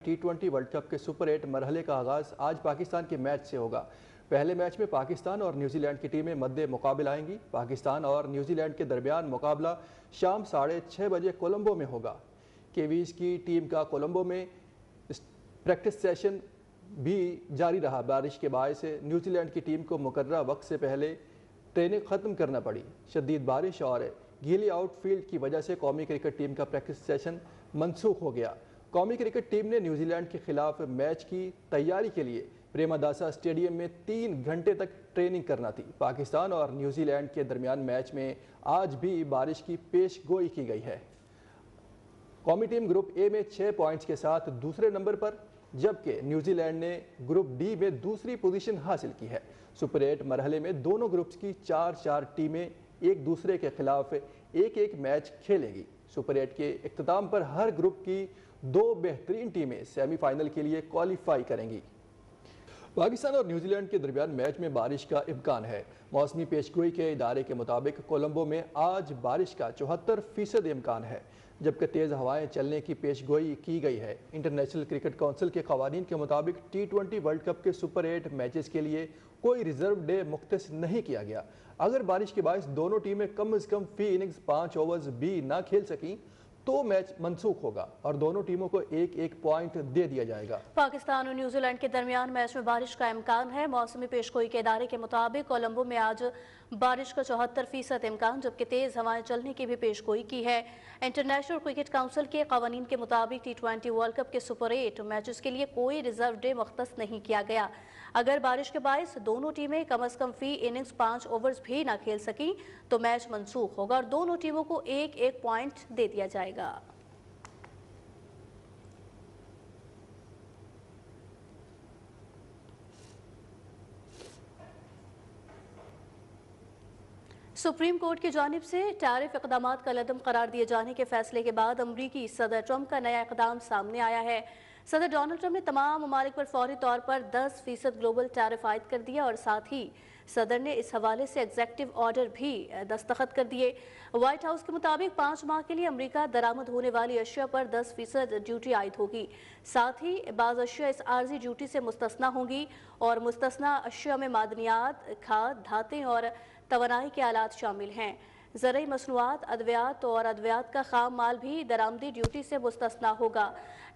T20 world cup के super 8 मरहले का आगाज़ आज पाकिस्तान के मैच से होगा। पहले मैच में पाकिस्तान और न्यूजीलैंड की टीमें मद्दे मुकाबल आएंगी। पाकिस्तान और न्यूजीलैंड के दरमियान मुकाबला शाम 6:30 बजे कोलंबो में होगा। केवीज की टीम का कोलंबो में प्रैक्टिस सेशन भी जारी रहा। बारिश के बायस न्यूजीलैंड की टीम को मुकर्ररा वक्त से पहले ट्रेनिंग ख़त्म करना पड़ी। शदीद बारिश और गीली आउटफील्ड की वजह से कौमी क्रिकेट टीम का प्रैक्टिस सेशन मनसूख हो गया। कौमी क्रिकेट टीम ने न्यूजीलैंड के खिलाफ मैच की तैयारी के लिए प्रेमदासा स्टेडियम में 3 घंटे तक ट्रेनिंग करना थी। पाकिस्तान और न्यूजीलैंड के दरमियान मैच में आज भी बारिश की पेशगोई की गई है। कौमी टीम ग्रुप ए में 6 पॉइंट्स के साथ दूसरे नंबर पर, जबकि न्यूजीलैंड ने ग्रुप डी में दूसरी पोजीशन हासिल की है। सुपर 8 मरहले में दोनों ग्रुप्स की 4-4 टीमें एक दूसरे के खिलाफ एक मैच खेलेंगी। सुपर 8 के इख्तिताम पर हर ग्रुप की 2 बेहतरीन टीमें सेमीफाइनल के लिए क्वालिफाई करेंगी। पाकिस्तान और न्यूजीलैंड के दरमियान मैच में बारिश का इम्कान है। मौसमी पेशगोई के इदारे के मुताबिक कोलंबो में आज बारिश का 74% इम्कान है, जबकि तेज़ हवाएं चलने की पेशगोई की गई है। इंटरनेशनल क्रिकेट काउंसिल के कवानीन के मुताबिक T20 वर्ल्ड कप के सुपर 8 मैचेस के लिए कोई रिजर्व डे मुख्तस नहीं किया गया। अगर बारिश के बायस दोनों टीमें कम से कम फी इनिंग्स 5 ओवर्स भी ना खेल सकीं तो मैच मनसूख होगा और दोनों टीमों को एक पॉइंट दे दिया जाएगा। पाकिस्तान और न्यूजीलैंड के दरमियान मैच में बारिश का इम्कान है। मौसमी पेशगोई के इदारे के मुताबिक कोलंबो में आज बारिश का 74% इम्कान, जबकि तेज हवाएं चलने की भी पेशगोई की है। इंटरनेशनल क्रिकेट काउंसिल के कवानीन के मुताबिक T20 वर्ल्ड कप के सुपर 8 मैचेस के लिए कोई रिजर्व डे मुख्तस नहीं किया गया। अगर बारिश के बायस दोनों टीमें कम से कम फी इनिंग्स 5 ओवर्स भी ना खेल सकी तो मैच मनसूख होगा और दोनों टीमों को एक पॉइंट दे दिया जाएगा। सुप्रीम कोर्ट की जानिब से टैरिफ इक़दामात का लदम करार दिए जाने के फैसले के बाद अमरीकी सदर ट्रंप का नया इक़दाम सामने आया है। सदर डोनाल्ड ट्रंप ने तमाम ममालिक पर फौरी तौर पर 10% ग्लोबल टैरिफ आयद कर दिया और साथ ही सदर ने इस हवाले से एग्जेक्टिव ऑर्डर भी दस्तखत कर दिए। व्हाइट हाउस के मुताबिक 5 माह के लिए अमेरिका दरामद होने वाली अशिया पर 10% ड्यूटी आयद होगी। साथ ही बाज़ अशिया इस आर्जी ड्यूटी से मुस्तस्ना होंगी और मुस्तस्ना अशिया में मादनियात, खाद, धातें और तवानाई के आलात शामिल हैं। ज़रई मसनूआत, अद्वियात और अद्वियात का खाम माल भी दरामदी ड्यूटी से मुस्तस्ना होगा।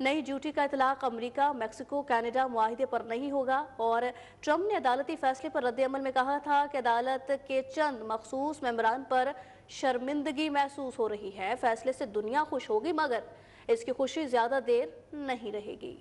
नई ड्यूटी का इतलाक अमरीका, मैक्सिको, कनाडा मुआहिदे पर नहीं होगा और ट्रंप ने अदालती फैसले पर रद्द-ए-अमल में कहा था कि अदालत के चंद मखसूस मेंबरान पर शर्मिंदगी महसूस हो रही है। फैसले से दुनिया खुश होगी मगर इसकी खुशी ज़्यादा देर नहीं रहेगी।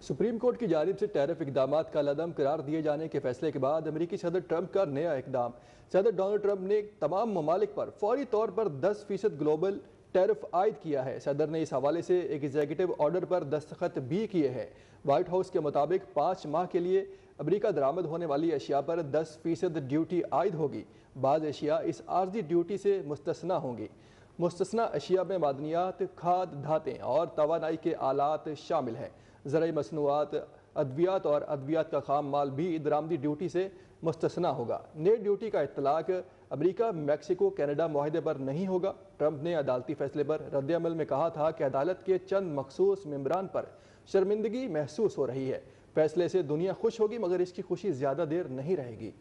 सुप्रीम कोर्ट की जानिब से टैरिफ इक़दामात का लदम करार दिए जाने के फैसले के बाद अमेरिकी सदर ट्रंप का नया इक़दाम। सदर डोनाल्ड ट्रंप ने तमाम ममालिक पर फौरी तौर पर 10% ग्लोबल टैरिफ आयद किया है। सदर ने इस हवाले से एक एग्जीक्यूटिव ऑर्डर पर दस्तखत भी किए हैं। व्हाइट हाउस के मुताबिक 5 माह के लिए अमेरिका दरामद होने वाली अशिया पर 10% ड्यूटी आयद होगी। बाज़ अशिया इस आर्जी ड्यूटी से मुस्तस्ना होंगी। मुस्तस्ना अशिया में मादनियात, खाद, धातें और तवानाई के आलात शामिल हैं। ज़रई मसनूआत, अद्वियात और अद्वियात का खाम माल भी दरामदी ड्यूटी से मुस्तस्ना होगा। नई ड्यूटी का इत्तलाक अमेरिका, मैक्सिको, कनाडा मुआहिदे पर नहीं होगा। ट्रंप ने अदालती फैसले पर रद्द-ए-अमल में कहा था कि अदालत के चंद मखसूस मेंबरान पर शर्मिंदगी महसूस हो रही है। फैसले से दुनिया खुश होगी मगर इसकी खुशी ज़्यादा देर नहीं रहेगी।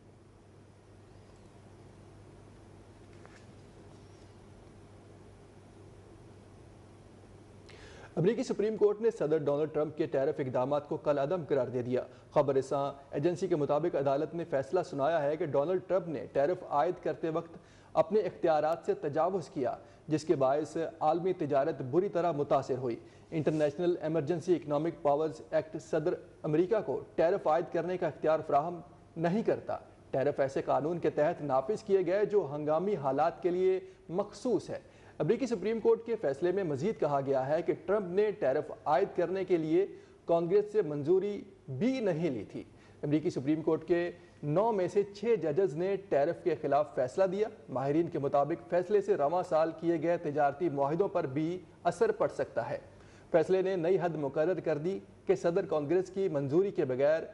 अमेरिकी सुप्रीम कोर्ट ने सदर डोनाल्ड ट्रंप के टैरिफ इक़दामात को कल अदम करार दे दिया। खबरसां एजेंसी के मुताबिक अदालत ने फैसला सुनाया है कि डोनाल्ड ट्रंप ने टैरिफ आयद करते वक्त अपने इख्तियारात से तजावुज़ किया, जिसके बायस आलमी तिजारत बुरी तरह मुतासर हुई। International emergency economic powers act सदर अमेरिका को टैरिफ आयद करने का इख्तियार फराहम नहीं करता। टैरिफ ऐसे कानून के तहत नाफिज किए गए जो हंगामी हालात के लिए मखसूस है। अमेरिकी सुप्रीम कोर्ट के फैसले में मजीद कहा गया है कि ट्रंप ने टैरिफ आयद करने के लिए कांग्रेस से मंजूरी भी नहीं ली थी। अमेरिकी सुप्रीम कोर्ट के 9 में से 6 जजेस ने टैरिफ के खिलाफ फैसला दिया। माहिरीन के मुताबिक फैसले से रवां साल किए गए तिजारती मुआहिदों पर भी असर पड़ सकता है। फैसले ने नई हद मुकर्रर कर दी कि सदर कांग्रेस की मंजूरी के बगैर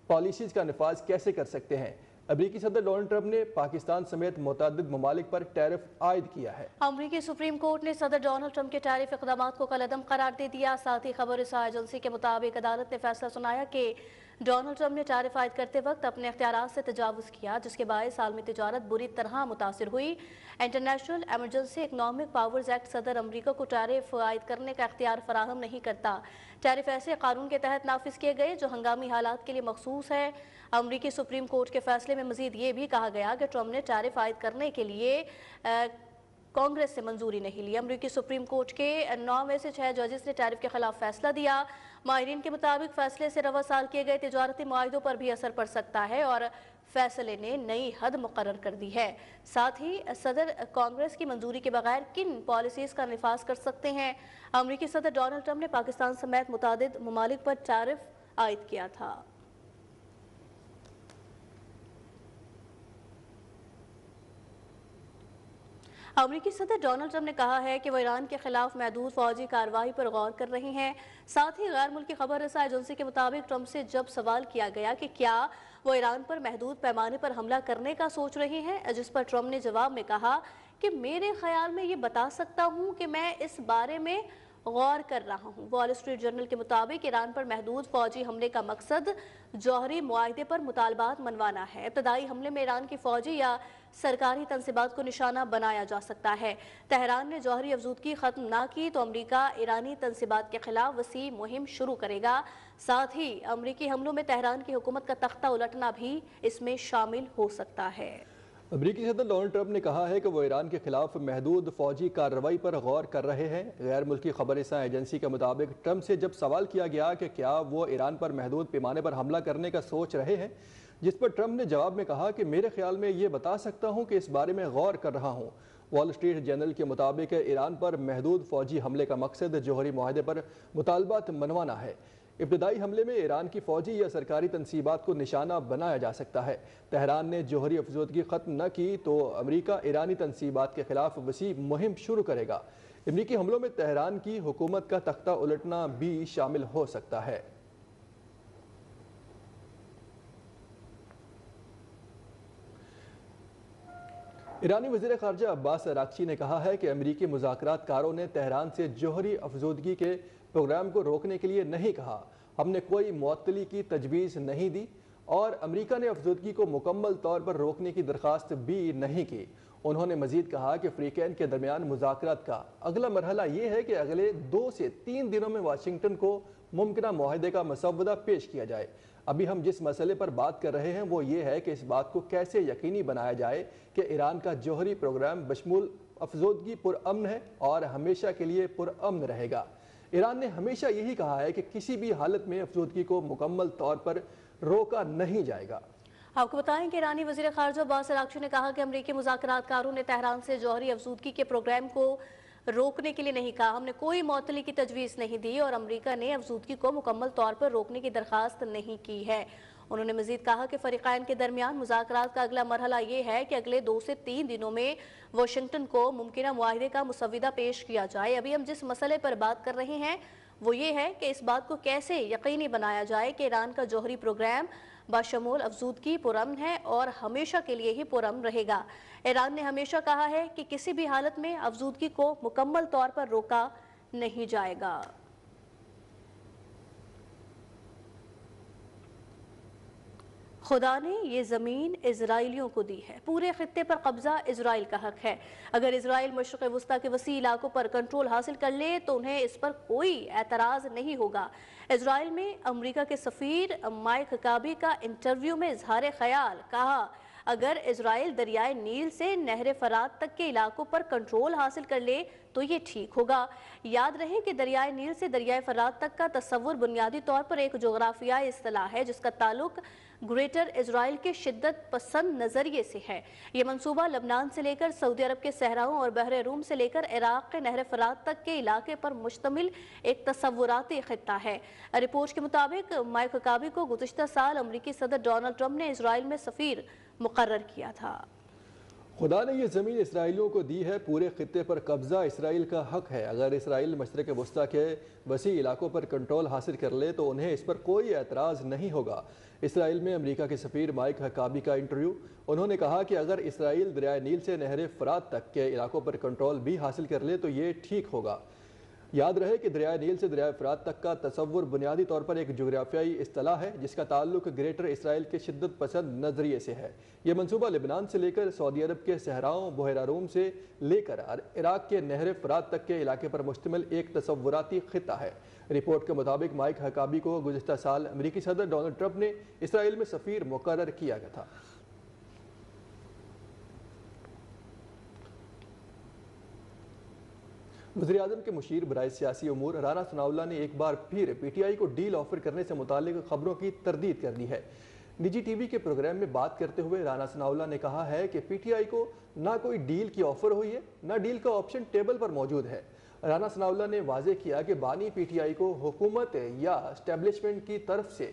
पॉलिसीज का नफाज कैसे कर सकते हैं। अमरीकी सदर डोनाल्ड ट्रंप ने पाकिस्तान समेत मुतअद्दिद ममालिक पर टैरिफ आयद किया है। अमरीकी सुप्रीम कोर्ट ने सदर डोनाल्ड ट्रंप के टैरिफ इक़दाम को कलअदम करार दे दिया। साथ ही खबर रसाई एजेंसी के मुताबिक अदालत ने फैसला सुनाया कि डोनाल्ड ट्रंप ने टैरिफ आयद करते वक्त अपने इख्तियारात से तजावुज़ किया, जिसके बायस आलमी तिजारत बुरी तरह मुतासिर हुई। International emergency economic powers act सदर अमरीका को टैरिफ आयद करने का इख्तियार फराहम नहीं करता। टैरिफ ऐसे कानून के तहत नाफिज किए गए जो हंगामी हालात के लिए मखसूस है। अमरीकी सुप्रीम कोर्ट के फैसले में मजीद ये भी कहा गया कि ट्रंप ने टैरिफ आयद करने के लिए कांग्रेस से मंजूरी नहीं ली। अमरीकी सुप्रीम कोर्ट के 9 में से 6 जजेस ने टैरिफ के खिलाफ फैसला दिया। माहिरीन के मुताबिक फैसले से रवा साल किए गए तिजारती मुआहिदों पर भी असर पड़ सकता है और फैसले ने नई हद मुकर्रर कर दी है। साथ ही सदर कांग्रेस की मंजूरी के बगैर किन पॉलिसीज का निफाज कर सकते हैं। अमरीकी सदर डोनाल्ड ट्रंप ने पाकिस्तान समेत मुतादिद ममालिक पर टैरिफ आयद किया था। अमरीकी सदर डोनाल्ड ट्रंप ने कहा है कि वो ईरान के खिलाफ महदूद फौजी कार्रवाई पर गौर कर रहे हैं। साथ ही गैर मुल्की खबर रसाई एजेंसी के मुताबिक ट्रंप से जब सवाल किया गया कि क्या वो ईरान पर महदूद पैमाने पर हमला करने का सोच रहे हैं, जिस पर ट्रंप ने जवाब में कहा कि मेरे ख्याल में ये बता सकता हूँ कि मैं इस बारे में गौर कर रहा हूँ। वॉल स्ट्रीट जर्नल के मुताबिक ईरान पर महदूद फौजी हमले का मकसद जौहरी मुआहिदे पर मुतालबात मनवाना है। इब्तदाई हमले में ईरान की फौजी या सरकारी तनसीबात को निशाना बनाया जा सकता है। तेहरान ने जौहरी अफजूदगी खत्म ना की तो अमरीका ईरानी तनसीबात के खिलाफ वसी मुहिम शुरू करेगा। साथ ही अमरीकी हमलों में तेहरान की हुकूमत का तख्ता उलटना भी इसमें शामिल हो सकता है। अमरीकी सदर डोनाल्ड ट्रंप ने कहा है कि वो ईरान के खिलाफ महदूद फौजी कार्रवाई पर गौर कर रहे हैं। गैर मुल्की खबर रसाई एजेंसी के मुताबिक ट्रंप से जब सवाल किया गया कि क्या वो ईरान पर महदूद पैमाने पर हमला करने का सोच रहे हैं, जिस पर ट्रंप ने जवाब में कहा कि मेरे ख्याल में ये बता सकता हूँ कि इस बारे में गौर कर रहा हूँ। वॉल स्ट्रीट जर्नल के मुताबिक ईरान पर महदूद फौजी हमले का मकसद जौहरी मुआहिदे पर मुतालबात मनवाना है। इब्तदाई हमले में ईरान की फौजी या सरकारी तनसीबात को निशाना बनाया जा सकता है। तेहरान ने जौहरी अफजूदगी ख़त्म न की तो अमरीका ईरानी तनसीबात के खिलाफ वसी मुहिम शुरू करेगा। अमरीकी हमलों में तेहरान की हुकूमत का तख्ता उलटना भी शामिल हो सकता है। ईरानी वज़ीर ख़ारजा अब्बास अराक्ची ने कहा है कि अमरीकी मुज़ाकरात कारों ने तेहरान से जौहरी अफजूदगी के प्रोग्राम को रोकने के लिए नहीं कहा। हमने कोई मुअत्तली की तजवीज़ नहीं दी और अमरीका ने अफजूदगी को मुकम्मल तौर पर रोकने की दरख्वास्त भी नहीं की। उन्होंने मजीद कहा कि फ़रीक़ैन के दरमियान मुज़ाकरात का अगला मरहला ये है कि अगले 2 से 3 दिनों में वाशिंगटन को मुमकिना मुआहदे का मसवदा पेश किया जाए। अभी हम जिस मसले पर बात कर रहे हैं वो ये है कि इस बात को कैसे यकीनी बनाया जाए कि ईरान का जौहरी प्रोग्राम बशमूल अफजूदगी पुरअमन है और हमेशा के लिए पुरअमन रहेगा। ईरान ने हमेशा यही कहा है कि किसी भी हालत में अफजूदगी को मुकम्मल तौर पर रोका नहीं जाएगा। आपको बताएं कि ईरानी वज़ीर ख़ारजा अब्बास अराक्ची ने कहा कि अमरीकी मुज़ाकरातकारों ने तेहरान से जौहरी अफजूदगी के प्रोग्राम को रोकने के लिए नहीं कहा। हमने कोई मुअत्तली की तजवीज़ नहीं दी और अमरीका ने अफजूदगी को मुकम्मल तौर पर रोकने की दरख्वास्त नहीं की है। उन्होंने मजीद कहा कि फ़रीक़ैन के दरमियान मुज़ाकरात का अगला मरहला ये है कि अगले 2 से 3 दिनों में वाशिंगटन को मुमकिना मुआहिदे का मुसविदा पेश किया जाए। अभी हम जिस मसले पर बात कर रहे हैं वो ये है कि इस बात को कैसे यकीनी बनाया जाए कि ईरान का जौहरी प्रोग्राम बाशमूल अफजूदगी पुरअमन है और हमेशा के लिए ही पुरअमन रहेगा। ईरान ने हमेशा कहा है कि किसी भी हालत में अफजूदगी को मुकम्मल तौर पर रोका नहीं जाएगा। खुदा ने ये ज़मीन इजराइलियों को दी है। पूरे खित्ते पर कब्जा इजराइल का हक है। अगर इजराइल मशरिक़ वस्ता के वसी इलाकों पर कंट्रोल हासिल कर ले तो उन्हें इस पर कोई एतराज़ नहीं होगा। इजराइल में अमरीका के सफ़ीर माइक हकाबी का इंटरव्यू में इजहार ख्याल कहा, अगर इजराइल दरियाए नील से नहर फरात तक के इलाकों पर कंट्रोल हासिल कर ले तो ये ठीक होगा। याद रहे कि दरियाए नील से दरियाए फरात तक का तस्वुर बुनियादी तौर पर एक जोग्राफियाई इस्तिलाह है जिसका ताल्लुक ग्रेटर इजराइल के शिद्दत पसंद नजरिए से है। ये मंसूबा लबनान से लेकर सऊदी अरब के सहराओं और बहरे रूम से लेकर इराक के नहर फरात तक के इलाके पर मुश्तमिल एक तस्वुराती खित्ता है। रिपोर्ट के मुताबिक माइक हकाबी को गुज़िश्ता साल अमरीकी सदर डोनाल्ड ट्रंप ने इजराइल में सफ़ीर मुकर्रर किया था। خدا نے یہ زمین اسرائیلیوں کو دی ہے، پورے خطے پر قبضہ اسرائیل کا حق ہے۔ اگر اسرائیل مشرق وسطیٰ کے وسیع علاقوں پر کنٹرول حاصل کر لے تو انہیں اس پر کوئی اعتراض نہیں ہوگا۔ اسرائیل میں امریکہ کے سفیر مائک حقابی کا انٹرویو۔ انہوں نے کہا کہ اگر اسرائیل دریائے نیل سے نہر فرات تک کے علاقوں پر کنٹرول بھی حاصل کر لے تو یہ ٹھیک ہوگا۔ یاد رہے کہ دریائے نیل سے دریائے فرات تک کا تصور بنیادی طور پر ایک جغرافیائی اصطلاح ہے جس کا تعلق گریٹر اسرائیل کے شدت پسند نظریے سے ہے۔ یہ منصوبہ لبنان سے لے کر سعودی عرب کے صحراؤں، بحیرہ روم سے لے کر عراق کے نہر فرات تک کے علاقے پر مشتمل ایک تصوراتی خطہ ہے۔ رپورٹ کے مطابق مائک حقابی کو گزشتہ سال امریکی صدر ڈونلڈ ٹرمپ نے اسرائیل میں سفیر مقرر کیا گیا تھا۔ وزیراعظم کے مشیر برائے سیاسی امور رانا ثناء اللہ نے ایک بار پھر پی ٹی آئی کو ڈیل آفر کرنے سے متعلق خبروں کی تردید کر دی ہے۔ نجی ٹی وی کے پروگرام میں بات کرتے ہوئے رانا ثناء اللہ نے کہا ہے کہ پی ٹی آئی کو نہ کوئی ڈیل کی آفر ہوئی ہے، نہ ڈیل کا آپشن ٹیبل پر موجود ہے۔ رانا ثناء اللہ نے واضح کیا کہ بانی پی ٹی آئی کو حکومت یا اسٹیبلشمنٹ کی طرف سے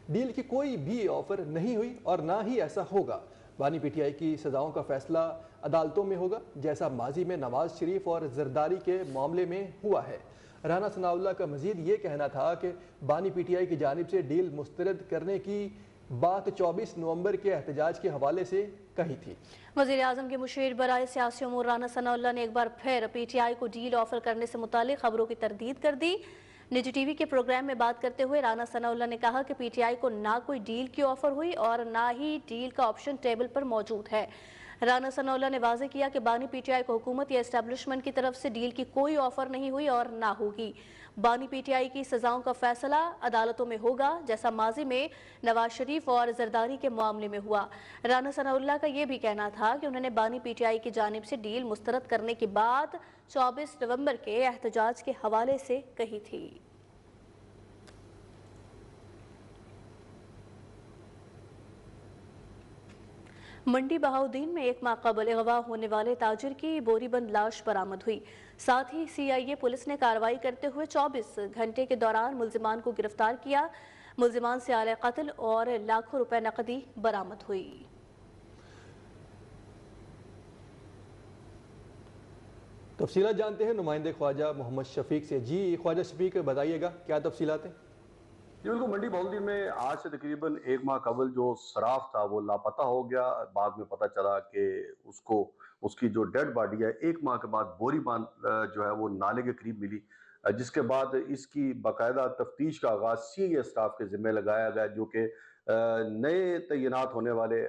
ڈیل کی کوئی بھی آفر نہیں ہوئی اور نہ ہی ایسا ہوگا۔ بانی پی ٹی آئی کی سزاؤں کا فیصلہ عدالتوں میں ہوگا، جیسا ماضی میں نواز شریف اور زرداری کے معاملے میں ہوا ہے۔ رانا ثناء اللہ کا مزید یہ کہنا تھا کہ بانی پی ٹی آئی کی جانب سے ڈیل مسترد کرنے کی بات 24 نومبر کے احتجاج کے حوالے سے کہی تھی۔ وزیراعظم کے مشیر برائے سیاسی امور رانا ثناء اللہ نے ایک بار پھر پی ٹی آئی کو ڈیل آفر کرنے سے متعلق خبروں کی تردید کر دی۔ نجی ٹی وی کے پروگرام میں بات کرتے ہوئے رانا ثناء اللہ نے کہا کہ پی ٹی آئی کو نہ کوئی ڈیل کی آفر ہوئی اور نہ ہی ڈیل کا آپشن ٹیبل پر موجود ہے۔ رانا ثناء اللہ نے واضح کیا کہ بانی پی ٹی آئی کو حکومت یا اسٹیبلشمنٹ کی طرف سے ڈیل کی کوئی آفر نہیں ہوئی اور نہ ہوگی۔ بانی پی ٹی آئی کی سزاؤں کا فیصلہ عدالتوں میں ہوگا، جیسا ماضی میں نواز شریف اور زرداری کے معاملے میں ہوا۔ رانا ثناء اللہ کا یہ بھی کہنا تھا کہ انہوں نے بانی پی ٹی آئی کی جانب سے ڈیل مسترد کرنے کی بات 24 نومبر کے احتجاج کے حوالے سے کہی تھی۔ منڈی بہاؤدین میں ایک ماہ قبل اغوا ہونے والے تاجر کی بوری بند لاش برآمد ہوئی۔ ساتھ ہی سی آئی اے پولیس نے کارروائی کرتے ہوئے 24 گھنٹے کے دوران ملزمان کو گرفتار کیا۔ ملزمان سے اعلی قتل اور لاکھوں روپے نقدی برآمد ہوئی۔ تفصیلات جانتے ہیں نمائندے خواجہ محمد شفیق سے۔ جی خواجہ شفیق، بتائیے گا کیا تفصیلات ہیں؟ جی بالکل، منڈی بہاؤدین میں آج سے تقریباً ایک ماہ قبل جو صراف تھا وہ لاپتہ ہو گیا۔ بعد میں پتہ چلا کہ اس کی جو ڈیڈ باڈی ہے ایک ماہ کے بعد بوری باندھ جو ہے وہ نالے کے قریب ملی، جس کے بعد اس کی باقاعدہ تفتیش کا آغاز سی اے اسٹاف کے ذمہ لگایا گیا، جو کہ نئے تعینات ہونے والے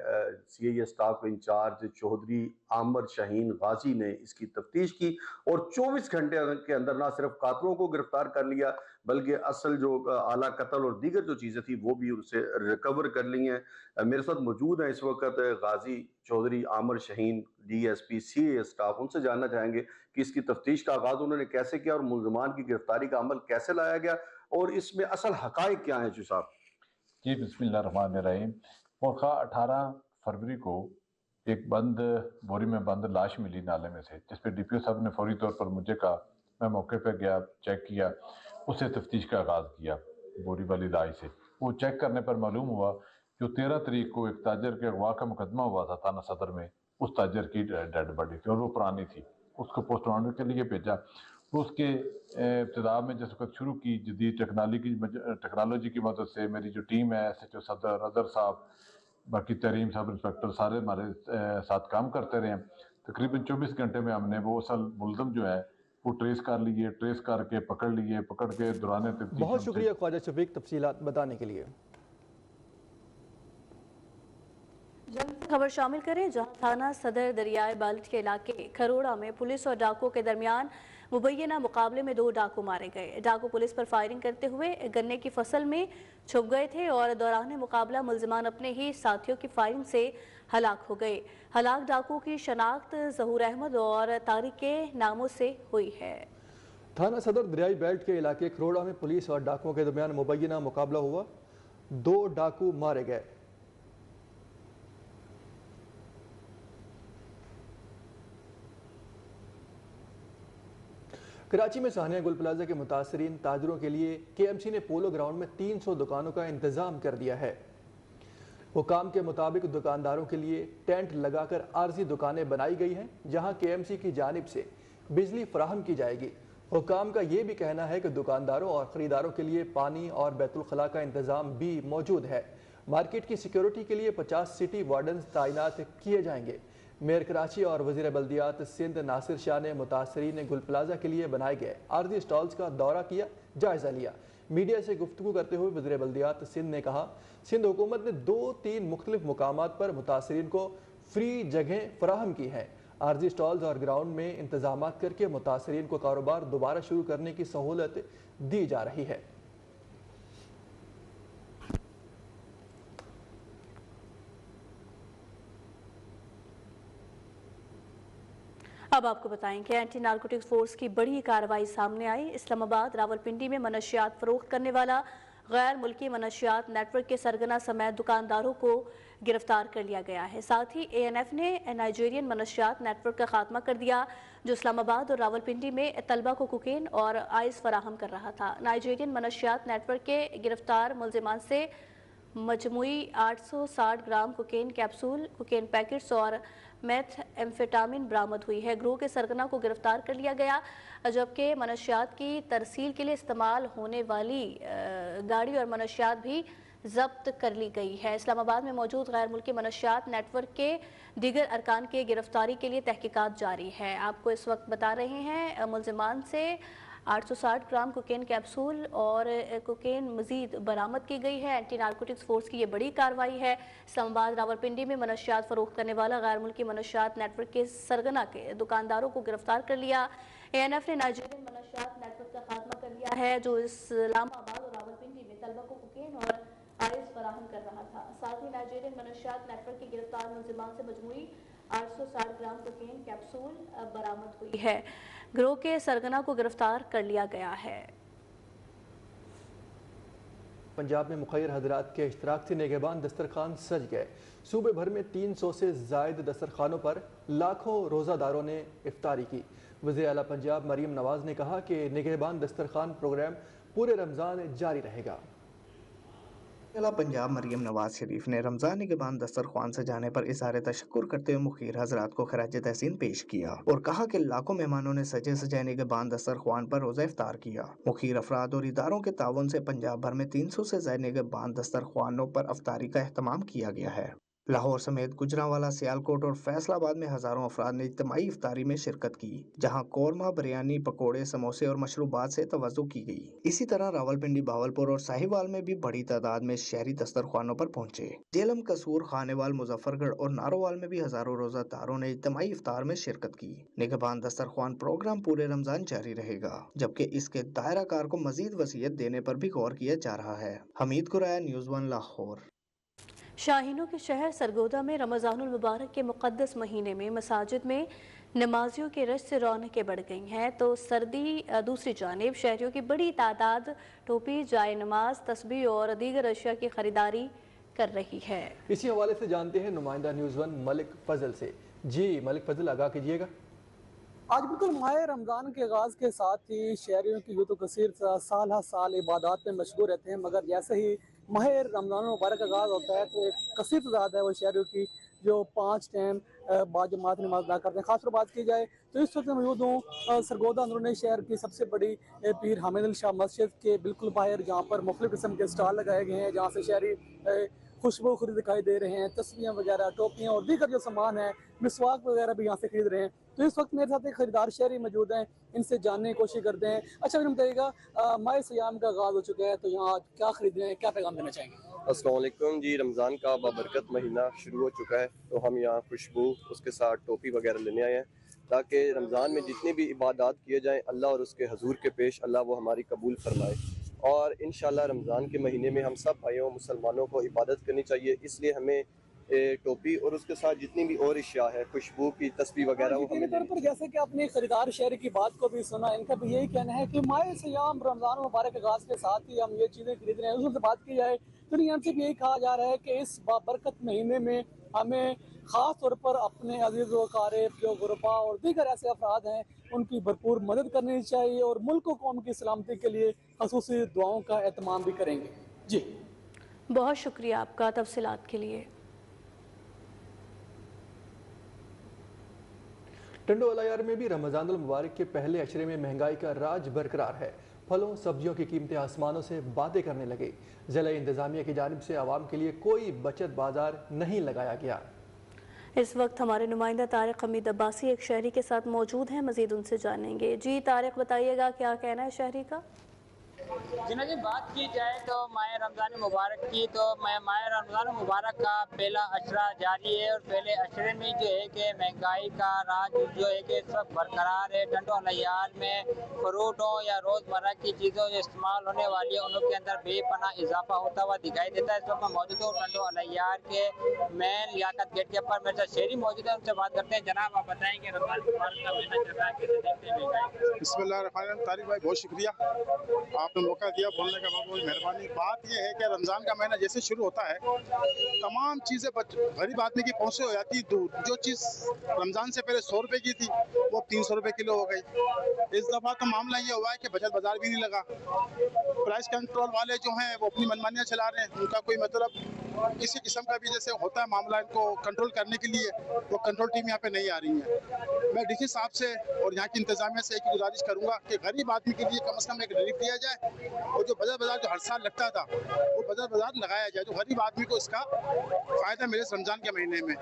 سی اے اسٹاف انچارج چودھری عامر شاہین غازی نے اس کی تفتیش کی اور 24 گھنٹے کے اندر نہ صرف قاتلوں کو گرفتار کر لیا بلکہ اصل جو اعلیٰ قتل اور دیگر جو چیزیں تھیں وہ بھی ان سے ریکور کر لی ہیں۔ میرے ساتھ موجود ہیں اس وقت غازی چودھری عامر شاہین، D S P C a staff. ان سے جاننا چاہیں گے کہ اس کی تفتیش کا آغاز انہوں نے کیسے کیا اور ملزمان کی گرفتاری کا عمل کیسے لایا گیا اور اس میں اصل حقائق کیا ہیں جو صاحب؟ جی بسم اللہ الرحمن الرحیم۔ مورخہ 18 فروری کو ایک بند بوری میں بند لاش ملی نالے میں سے، جس پہ ڈی پی او صاحب نے فوری طور پر مجھے کہا، میں موقع پہ گیا، چیک کیا، اس سے تفتیش کا آغاز کیا بوری والی لاش سے۔ وہ چیک کرنے پر معلوم ہوا جو 13 تاریخ کو ایک تاجر کے اغوا کا مقدمہ ہوا تھا تھانہ صدر میں، اس تاجر کی ڈیڈ باڈی تھی اور وہ پرانی تھی۔ اس کو پوسٹ مارٹم کے لیے بھیجا۔ اس کے ابتدا میں جس وقت شروع کی جدید ٹیکنالوجی کی مدد سے میری جو ٹیم ہے، ایس ایچ او صدر اظہر صاحب، باقی تحریم صاحب انسپیکٹر، سارے ہمارے ساتھ کام کرتے رہے۔ تقریباً 24 گھنٹے میں ہم نے وہ اصل ملزم جو ہے وہ ٹریس کر لیے، ٹریس کر کے پکڑ کے دوران تفتیش۔ بہت شکریہ خواجہ شفیق تفصیلات بتانے کے لیے۔ خبر شامل کریں جہاں تھانہ صدر دریائے بالٹ کے علاقے کھروڑا میں پولیس اور ڈاکو کے درمیان مبینہ مقابلے میں 2 ڈاکو مارے گئے۔ ڈاکو پولیس پر فائرنگ کرتے ہوئے گنے کی فصل میں چھپ گئے تھے اور دوران مقابلہ ملزمان اپنے ہی ساتھیوں کی فائرنگ سے ہلاک ہو گئے۔ ہلاک ڈاکو کی شناخت ظہور احمد اور طارق کے ناموں سے ہوئی ہے۔ تھانہ صدر دریائی بیلٹ کے علاقے کھروڑا میں پولیس اور ڈاکوؤں کے درمیان مبینہ مقابلہ ہوا، 2 ڈاکو مارے گئے۔ کراچی میں سانحہ گل پلازہ کے متاثرین تاجروں کے لیے کے ایم سی نے پولو گراؤنڈ میں 300 دکانوں کا انتظام کر دیا ہے۔ हुकाम के मुताबिक दुकानदारों के लिए टेंट लगाकर आर्जी दुकानें बनाई गई हैं, जहां KMC की जानिब से बिजली फराहम की जाएगी। हुकाम का ये भी कहना है कि दुकानदारों और ख़रीदारों के लिए पानी और बैतुल खला का इंतज़ाम भी मौजूद है। मार्केट की सिक्योरिटी के लिए 50 सिटी वार्डन्स तैनात किए जाएंगे। मेयर कराची और वज़ीर बल्दियात सिंध नासिर शाह ने मुतासरीन गुल प्लाजा के लिए बनाए गए आर्जी स्टॉल्स का दौरा किया, जायज़ा लिया। मीडिया से गुफ्तगू करते हुए वज़ीर बल्दियात सिंध ने कहा, सिंध हुकूमत ने 2-3 मुख्तलिफ मुकामात पर मुतासरीन को फ्री जगहें फराहम की हैं। आर्जी स्टॉल्स और ग्राउंड में इंतजामात करके मुतासरीन को कारोबार दोबारा शुरू करने की सहूलत दी जा रही है। अब आपको बताएं कि एंटी नारकोटिक्स फोर्स की बड़ी कार्रवाई सामने आई। इस्लामाबाद रावलपिंडी में मनशियात फरोख्त करने वाला गैर मुल्की मनशियात नेटवर्क के सरगना समेत दुकानदारों को गिरफ्तार कर लिया गया है। साथ ही ANF ने नाइजीरियन मनशियात नेटवर्क का खात्मा कर दिया, जो इस्लामाबाद और रावलपिंडी में तलबा को कोकेन और आइस फराहम कर रहा था। नाइजीरियन मनशियात नेटवर्क के गिरफ्तार मुलजिमान से मजमूई 860 ग्राम कोकेन कैप्सूल, कोकेन पैकेट्स और मेथ एम्फेटामिन बरामद हुई है। ग्रोह के सरगना को गिरफ्तार कर लिया गया, जबकि मनशियात की तरसील के लिए इस्तेमाल होने वाली गाड़ी और मनशियात भी जब्त कर ली गई है। इस्लामाबाद में मौजूद गैर मुल्की मनशियात नेटवर्क के दीगर अरकान के गिरफ्तारी के लिए तहकीकात जारी है। आपको इस वक्त बता रहे हैं मुलजिमान से 860 ग्राम कोकेन कैप्सूल और कोकेन मजीद बरामद की गई है। एंटी नारकोटिक्स फोर्स की ये बड़ी कार्रवाई है। इस्लामाबाद रावलपिंडी में मनशियात फरोख्त करने वाला गैर मुल्की मनशियात नेटवर्क के सरगना के दुकानदारों को गिरफ्तार कर लिया। ANF ने नाइजीरियन मनशियात नेटवर्क का खात्मा कर लिया है, जो इस्लामाबाद और रावलपिंडी में तलबा को कोकेन और आइस फराहम कर रहा था। साथ ही नाइजीरियन मनशियात नेटवर्क के गिरफ्तार मुलजिमान से मजमूई 860 ग्राम कोकेन कैप्सूल बरामद हुई है। गिरोह के सरगना को गिरफ्तार कर लिया गया है। पंजाब में मुखैर हजरात के इश्तराक से निगहबान दस्तरखान सज गए। सूबे भर में 300 से जायद दस्तरखानों पर लाखों रोज़ादारों ने इफ्तारी की। वज़ीर आला पंजाब मरीम नवाज ने कहा कि निगहबान दस्तरखान प्रोग्राम पूरे रमज़ान जारी रहेगा। पंजाब मरीम नवाज शरीफ ने रमजान निगहबान दस्तरख्वान सजाने पर इज़हार तशक्कुर करते हुए मुखीर हजरात को खराज तहसीन पेश किया और कहा कि लाखों मेहमानों ने सजे सजाए निगहबान दस्तरख्वान पर रोज़ा इफ्तार किया। मुखीर अफराद और इदारों के ताउन से पंजाब भर में 300 से ज्यादा निगहबान दस्तरख्वानों पर अफ्तारी का एहतमाम किया गया है। लाहौर समेत गुजरांवाला, सियालकोट और फैसलाबाद में हजारों अफराद ने इज्तिमाई इफ्तारी में शिरकत की, जहां कोरमा, बिरयानी, पकोड़े, समोसे और मशरूबात से तवज्जो की गई। इसी तरह रावलपिंडी, भावलपुर और साहिवाल में भी बड़ी तादाद में शहरी दस्तरख्वानों पर पहुंचे। जेलम, कसूर, खानेवाल, मुजफ्फरगढ़ और नारोवाल में भी हजारों रोजादारों ने इज्तिमाई इफ्तार में शिरकत की। निगहबान दस्तरख्वान प्रोग्राम पूरे रमजान जारी रहेगा, जबकि इसके दायरा कार को मजीद वसीयत देने पर भी गौर किया जा रहा है। हमीद कुरैया, न्यूज़ 1 लाहौर। शाहीनों के शहर सरगोदा में रमज़ानुल मुबारक के मुक़द्दस महीने में मसाजिद में नमाजियों के रश से रौनकें बढ़ गई हैं, तो दूसरी जानिब शहरियों की बड़ी तादाद टोपी, जाए नमाज, तस्बीह और दीगर अशिया की खरीदारी कर रही है। इसी हवाले से जानते हैं नुमाइंदा न्यूज़ 1 मलिक फजल से। जी मलिक फजल, आगाह कीजिएगा। आज बिल्कुल माह रमज़ान के आगाज़ के साथ ही शहरियों की यूँ तो कसीर साल हर साल इबादत में मशगूल रहते हैं, मगर जैसे ही माह रमज़ान मुबारक का आगाज़ होता है तो एक कसीर तादाद है वो शहरियों की जो 5 टाइम बाजमात नमाज अदा करते हैं। खासतौर बात की जाए तो इस वक्त मौजूद हूँ सरगोदा अंदरूनी शहर की सबसे बड़ी पीर हामिद अली शाह मस्जिद के बिल्कुल बाहर, जहाँ पर मुख्तलिफ किस्म के स्टॉल लगाए गए हैं, जहाँ से शहरी खुशबू खरीद दिखाई दे रहे हैं। तस्वीरें वगैरह, टोपियाँ और दीगर जो सामान है, मिसवाक वगैरह भी यहाँ से खरीद रहे हैं। तो इस वक्त मेरे साथ एक खरीदार शहरी मौजूद हैं, इनसे जानने की कोशिश करते हैं। अच्छा फिर बताइएगा, माह सियाम का आगाज़ हो चुका है, तो यहाँ क्या खरीद रहे हैं, क्या पैगाम देना चाहेंगे? अस्सलाम वालेकुम जी। रमज़ान का बाबरकत महीना शुरू हो चुका है, तो हम यहाँ खुशबू उसके साथ टोपी वगैरह लेने आए हैं, ताकि रमज़ान में जितनी भी इबादत किए जाएँ अल्लाह और उसके हजूर के पेश अल्लाह वो हमारी कबूल फरमाए। और इंशाल्लाह रमज़ान के महीने में हम सब भाइयों मुसलमानों को इबादत करनी चाहिए, इसलिए हमें टोपी और उसके साथ जितनी भी और अशिया है, खुशबू की तस्वीर वगैरह वो हमें तौर पर जैसे कि आपने खरीदार शहरी की बात को भी सुना, इनका भी यही कहना है कि माह सियाम रमज़ान मुबारक आगाज़ के साथ ही हम ये चीज़ें खरीद रहे हैं। उससे बात की जाए तो यहाँ से भी यही कहा जा रहा है कि इस बाबरकत महीने में हमें ख़ास तौर पर अपने अजीज़ व क़ारिब जो गुरबा और दीगर ऐसे अफराद हैं उनकी भरपूर मदद करनी चाहिए और मुल्क व कौम की सलामती के लिए ख़ुसूसी दुआओं का एहतमाम भी करेंगे। जी بہت شکریہ آپ کا تفصیلات کے لیے۔ ٹنڈو الایار میں بھی رمضان المبارک کے پہلے عشرے میں مہنگائی کا راج برقرار ہے۔ پھلوں سبزیوں کی قیمتیں آسمانوں سے باتیں کرنے لگے۔ ضلع انتظامیہ کی جانب سے عوام کے لیے کوئی بچت بازار نہیں لگایا گیا۔ اس وقت ہمارے نمائندہ طارق حمید عباسی ایک شہری کے ساتھ موجود ہیں، مزید ان سے جانیں گے۔ جی طارق، بتائیے گا کیا کہنا ہے شہری کا؟ جی بات کی جائے تو ماہ رمضان مبارک کی، تو ماہ رمضان مبارک کا پہلا عشرہ جاری ہے، اور پہلے عشرے میں جو ہے کہ مہنگائی کا راج جو ہے کہ اس وقت برقرار ہے۔ ٹنڈو الایار میں فروٹ ہو یا روزمرہ کی چیزوں جو استعمال ہونے والی ہیں ان کے اندر بے پناہ اضافہ ہوتا ہوا دکھائی دیتا ہے۔ اس وقت میں موجود ہوں ٹنڈو الایار کے مین لیاقت گیٹ کے اوپر، میرے ساتھ شہری موجود ہے، ان سے بات کرتے ہیں۔ جناب آپ بتائیں کہ رمضان مبارک کا مہینہ چل رہا ہے، کیسے دیکھتے ہیں مہنگائی؟ بسم اللہ الرحمن الرحیم۔ طارق بھائی بہت شکریہ، آپ نے موقع دیا بولنے کا، بہت بہت مہربانی۔ بات یہ ہے کہ رمضان کا مہینہ جیسے شروع ہوتا ہے تمام چیزیں غریب آدمی کی پہنچ سے ہو جاتی ہے دور۔ جو چیز رمضان سے پہلے 100 روپے کی تھی وہ 300 روپے کلو ہو گئی۔ اس دفعہ تو معاملہ یہ ہوا ہے کہ بچت بازار بھی نہیں لگا۔ پرائس کنٹرول والے جو ہیں وہ اپنی منمانیاں چلا رہے ہیں، ان کا کوئی مطلب کسی قسم کا بھی جیسے ہوتا ہے معاملہ ان کو کنٹرول کرنے کے لیے وہ کنٹرول ٹیم یہاں پہ نہیں آ رہی ہے۔ میں ڈی سی صاحب سے اور یہاں کی انتظامیہ سے ایک گزارش کروں گا کہ غریب آدمی کے لیے کم از کم ایک ریلیف دیا جائے، اور جو بازار جو ہر سال لگتا تھا وہ بازار لگایا جائے، جو غریب آدمی کو اس کا فائدہ ملے رمضان کے مہینے میں۔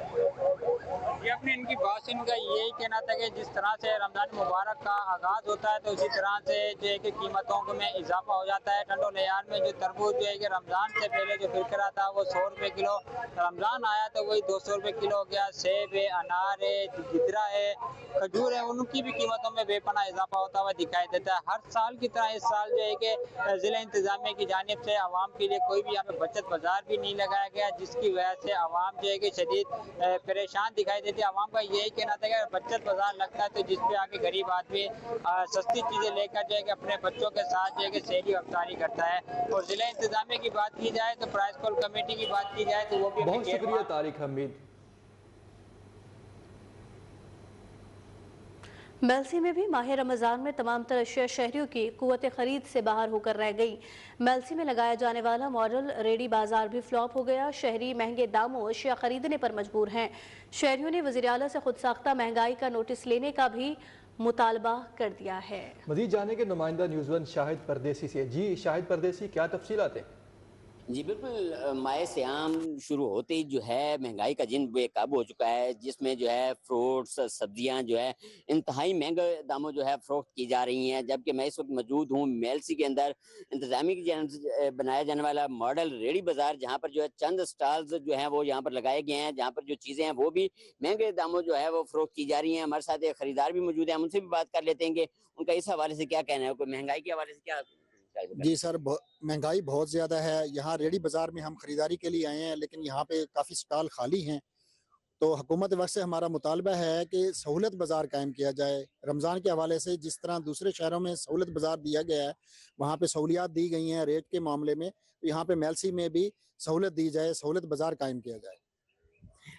یہ اپنے ان کی بات سے ان کا یہی کہنا تھا کہ جس طرح سے رمضان مبارک کا آغاز ہوتا ہے تو اسی طرح سے جو ہے کہ قیمتوں میں اضافہ ہو جاتا ہے۔ ٹنڈو الایار میں جو تربوز جو ہے کہ رمضان سے پہلے جو بک رہا تھا وہ 100 روپے کلو، رمضان آیا تو وہی 200 روپے کلو ہو گیا۔ سیب ہے، انار ہے، گدرا ہے، کھجور ہے، ان کی بھی قیمتوں میں بے پناہ اضافہ ہوتا ہوا دکھائی دیتا ہے۔ ہر سال کی طرح اس سال جو ہے کہ ضلع انتظامیہ کی جانب سے عوام کے لیے کوئی بھی یہاں پہ بچت بازار بھی نہیں لگایا گیا، جس کی وجہ سے عوام جو ہے کہ شدید پریشان دکھائی دیتی ہے۔ عوام کا یہی کہنا تھا کہ بچت بازار لگتا ہے تو جس پہ آ کے غریب آدمی سستی چیزیں لے کر جو ہے کہ اپنے بچوں کے ساتھ جو ہے کہ سحری افطاری کرتا ہے۔ اور ضلع انتظامیہ کی بات کی جائے تو پرائس کول کمیٹی کی بات کی جائے تو وہ بھی بہت شکریہ طارق حمید۔ میلسی میں بھی ماہ رمضان میں تمام تر اشیاء شہریوں کی قوت خرید سے باہر ہو کر رہ گئی۔ میلسی میں لگایا جانے والا ماڈل ریڈی بازار بھی فلاپ ہو گیا۔ شہری مہنگے داموں اشیاء خریدنے پر مجبور ہیں۔ شہریوں نے وزیر اعلیٰ سے خود ساختہ مہنگائی کا نوٹس لینے کا بھی مطالبہ کر دیا ہے۔ مزید جانیں گے نمائندہ نیوز ون شاہد پردیسی سے۔ جی شاہد پردیسی، کیا تفصیلات ہیں؟ جی بالکل، ماہ سیام شروع ہوتے ہی جو ہے مہنگائی کا جن بے قابو ہو چکا ہے، جس میں جو ہے فروٹس سبزیاں جو ہے انتہائی مہنگے داموں جو ہے فروخت کی جا رہی ہیں۔ جبکہ میں اس وقت موجود ہوں میلسی کے اندر، انتظامیہ کی جانب سے بنایا جانے والا ماڈل ریڈی بازار، جہاں پر جو ہے چند سٹالز جو ہیں وہ یہاں پر لگائے گئے ہیں، جہاں پر جو چیزیں ہیں وہ بھی مہنگے داموں جو ہے وہ فروخت کی جا رہی ہیں۔ ہمارے ساتھ ایک خریدار بھی موجود ہیں، ہم ان سے بھی بات کر لیتے ہیں کہ ان کا اس حوالے سے کیا کہنا ہے، کوئی مہنگائی کے حوالے سے کیا؟ جی سر، مہنگائی بہت زیادہ ہے۔ یہاں ریڈی بازار میں ہم خریداری کے لیے آئے ہیں، لیکن یہاں پہ کافی سٹال خالی ہیں، تو حکومت وقت سے ہمارا مطالبہ ہے کہ سہولت بازار قائم کیا جائے۔ رمضان کے حوالے سے جس طرح دوسرے شہروں میں سہولت بازار دیا گیا ہے، وہاں پہ سہولیات دی گئی ہیں ریٹ کے معاملے میں، یہاں پہ میلسی میں بھی سہولت دی جائے، سہولت بازار قائم کیا جائے۔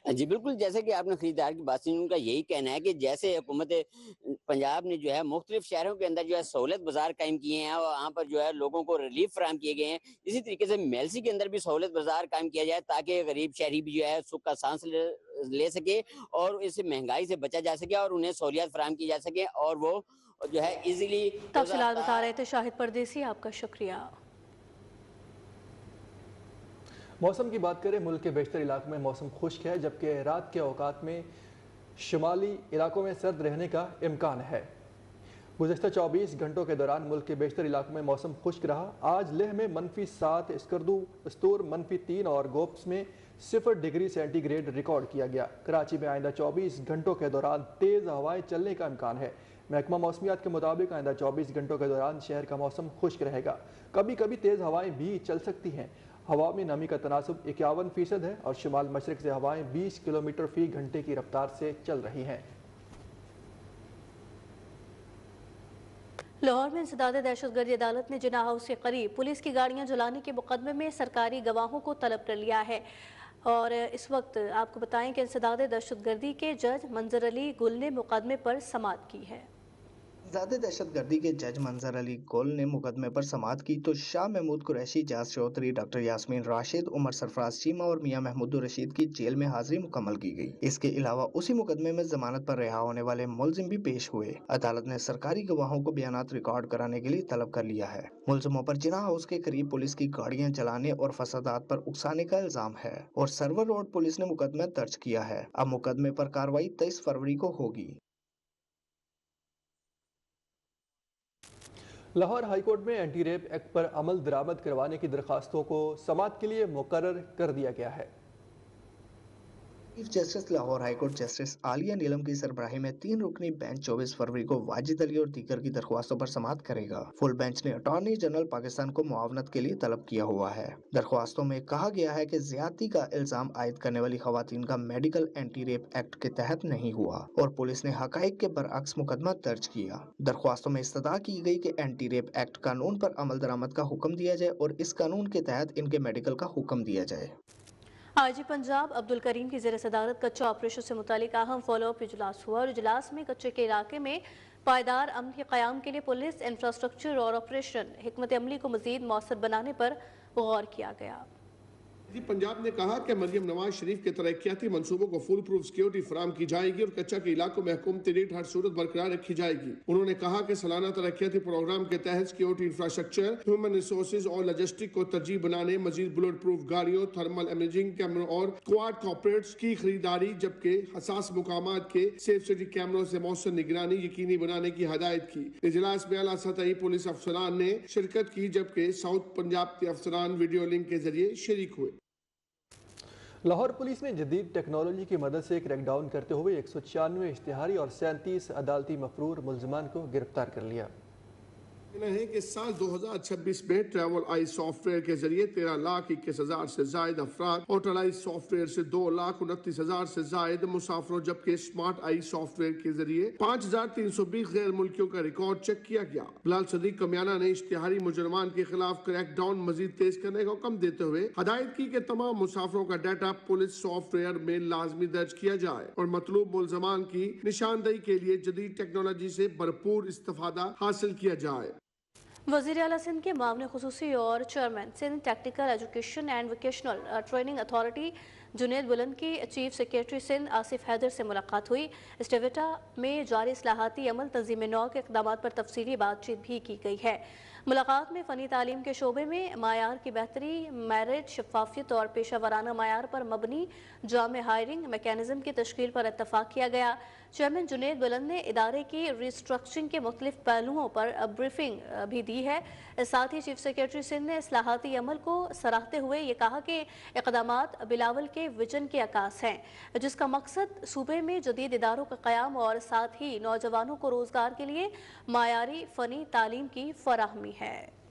جی بالکل، جیسے کہ آپ نے خریدار کی بات سنی، ان کا یہی کہنا ہے کہ جیسے حکومت پنجاب نے جو ہے مختلف شہروں کے اندر جو ہے سہولت بازار قائم کیے ہیں اور وہاں پر جو ہے لوگوں کو ریلیف فراہم کیے گئے ہیں، اسی طریقے سے میلسی کے اندر بھی سہولت بازار قائم کیا جائے تاکہ غریب شہری بھی جو ہے سکھ کا سانس لے سکے اور اس مہنگائی سے بچا جا سکے اور انہیں سہولیات فراہم کی جا سکے اور وہ جو ہے ایزیلی۔ تفصیلات بتا رہے تھے شاہد پردیسی، آپ کا شکریہ۔ موسم کی بات کریں، ملک کے بیشتر علاقوں میں موسم خشک ہے، جبکہ رات کے اوقات میں شمالی علاقوں میں سرد رہنے کا امکان ہے۔ گزشتہ 24 گھنٹوں کے دوران ملک کے بیشتر علاقوں میں موسم خشک رہا۔ آج لیہ میں -7، اسکردو، استور -3 اور گوپس میں 0 ڈگری سینٹی گریڈ ریکارڈ کیا گیا۔ کراچی میں آئندہ 24 گھنٹوں کے دوران تیز ہوائیں چلنے کا امکان ہے۔ محکمہ موسمیات کے مطابق آئندہ 24 گھنٹوں کے دوران شہر کا موسم خشک رہے گا، کبھی کبھی تیز ہوائیں بھی چل سکتی ہیں۔ ہوا میں نمی کا تناسب 51% ہے اور شمال مشرق سے ہوائیں 20 کلومیٹر فی گھنٹے کی رفتار سے چل رہی ہیں۔ لاہور میں انسداد دہشت گردی عدالت نے جناح ہاؤس کے قریب پولیس کی گاڑیاں جلانے کے مقدمے میں سرکاری گواہوں کو طلب کر لیا ہے، اور اس وقت آپ کو بتائیں کہ انسداد دہشت گردی کے جج منظر علی گل نے مقدمے پر سماعت کی ہے۔ ज़्यादा दहशत गर्दी के जज मंजर अली गुल ने मुकदमे पर समाअत की तो शाह महमूद कुरैशी, जाज चौधरी, डॉक्टर यास्मीन राशिद, उमर सरफराज चीमा और मियां महमूद रशीद की जेल में हाजिरी मुकम्मल की गई। इसके अलावा उसी मुकदमे में जमानत पर रिहा होने वाले मुलजिम भी पेश हुए। अदालत ने सरकारी गवाहों को बयानात रिकॉर्ड कराने के लिए तलब कर लिया है। मुलजिमों पर जिना हाउस के करीब पुलिस की गाड़ियां जलाने और फसादात पर उकसाने का इल्जाम है और सर्वर रोड पुलिस ने मुकदमा दर्ज किया है। अब मुकदमे पर कार्रवाई 23 फरवरी को होगी। लाहौर हाईकोर्ट में एंटी रेप एक्ट पर अमल दरामद करवाने की दरखास्तों को समाअत के लिए मुकर्रर कर दिया गया है। Chief justice Lahore high court justice Aliya Neelam की सरबराही में 3 रुकनी बेंच 24 फरवरी को वाजिद अली और दीगर की दरख्वास्तों पर समाअत करेगा। फुल बेंच ने अटॉर्नी जनरल पाकिस्तान को मुआवनत के लिए तलब किया हुआ है। दरख्वास्तों में कहा गया है कि ज्यादती का इल्जाम आयद करने वाली खवातीन का मेडिकल एंटी रेप एक्ट के तहत नहीं हुआ और पुलिस ने हकाइक के बरअक्स मुकदमा दर्ज किया। दरख्वास्तों में इस्तदा की गई कि एंटी रेप एक्ट कानून पर अमल दरामद का हुक्म दिया जाए और इस कानून के तहत इनके मेडिकल का हुक्म दिया जाए। आईजी पंजाब अब्दुल करीम की ज़ेर सदारत कच्चा ऑपरेशन से मुतालिक अहम फॉलोअप इजलास हुआ और इजलास में कच्चे के इलाके में पायदार अमन के क़याम के लिए पुलिस इंफ्रास्ट्रक्चर और ऑपरेशन हिकमत अमली को मज़ीद मौसर बनाने पर गौर किया गया। पंजाब ने कहा कि मरियम नवाज शरीफ के तरक्याती मंसूबों को फुल प्रूफ सिक्योरिटी फराम की जाएगी और कच्चा के इलाकों में हुकूमती रेट हर सूरत बरकरार रखी जाएगी। उन्होंने कहा कि सालाना तरक्याती प्रोग्राम के तहत सिक्योरिटी इंफ्रास्ट्रक्चर, ह्यूमन रिसोर्सेज और लॉजिस्टिक को तरजीह बनाने, मजीद बुलेट प्रूफ गाड़ियों, थर्मल इमेजिंग कैमरों और क्वाड कॉर्पोरेट्स की खरीदारी, जबकि हसास मुकामात के सेफ सिटी कैमरों से मौसर निगरानी यकीनी बनाने की हदायत की। इजलास में आला सतही पुलिस अफसरान ने शिरकत की, जबकि साउथ पंजाब के अफसरान वीडियो लिंक के जरिए शरीक हुए। लाहौर पुलिस ने जदीद टेक्नोलॉजी की मदद से क्रैकडाउन करते हुए 196 इश्तिहारी और 37 अदालती मफरूर मुलजमान को गिरफ्तार कर लिया। है कि साल 2026 में ट्रैवल आई सॉफ्टवेयर के जरिए 13,21,000 से जायद अफराद और ट्रैवल आई सॉफ्टवेयर से 2,29,000 से जायद मुसाफरों, जबकि स्मार्ट आई सॉफ्टवेयर के जरिए 5,320 गैर मुल्कियों का रिकॉर्ड चेक किया गया। बिलाल सदीक कमियाना ने इश्तिहारी मुजरमान के खिलाफ क्रैकडाउन मजीद तेज करने का हुक्म देते हुए हदायत की कि तमाम मुसाफरों का डाटा पुलिस सॉफ्टवेयर में लाजमी दर्ज किया जाए और मतलूब मुलजमान की निशानदही के लिए जदीद टेक्नोलॉजी से भरपूर इस्तेफादा हासिल किया जाए। वज़ीर आला सिंध के मामले खुसूसी और chairman Sindh Technical Education and Vocational Training Authority Junaid Buland की चीफ सेक्रेटरी सिंध आसिफ हैदर से मुलाकात हुई। स्टेविटा में जारी इस्लाहाती अमल तंजीम नौ के इक़दाम पर तफसीली बातचीत भी की गई है। मुलाकात में फ़नी तालीम के शोबे में मायार की बेहतरी, मैरिट, शफाफियत और पेशा वराना मायार पर मबनी जामे हायरिंग मैकेनिज़्म की तश्कील पर इत्तफाक किया गया। चेयरमैन जुनेद बुलंद ने इदारे की रिस्ट्रक्चरिंग के मुख्तलिफ पहलुओं पर ब्रीफिंग भी दी है। साथ ही चीफ सेक्रेटरी सिंध ने इस्लाहाती अमल को सराहते हुए ये कहा कि इक़दामात बिलावल के विजन के अकास हैं, जिसका मकसद सूबे में जदीद इदारों का क़याम और साथ ही नौजवानों को रोज़गार के लिए मायारी फ़नी तालीम की फराहमी है।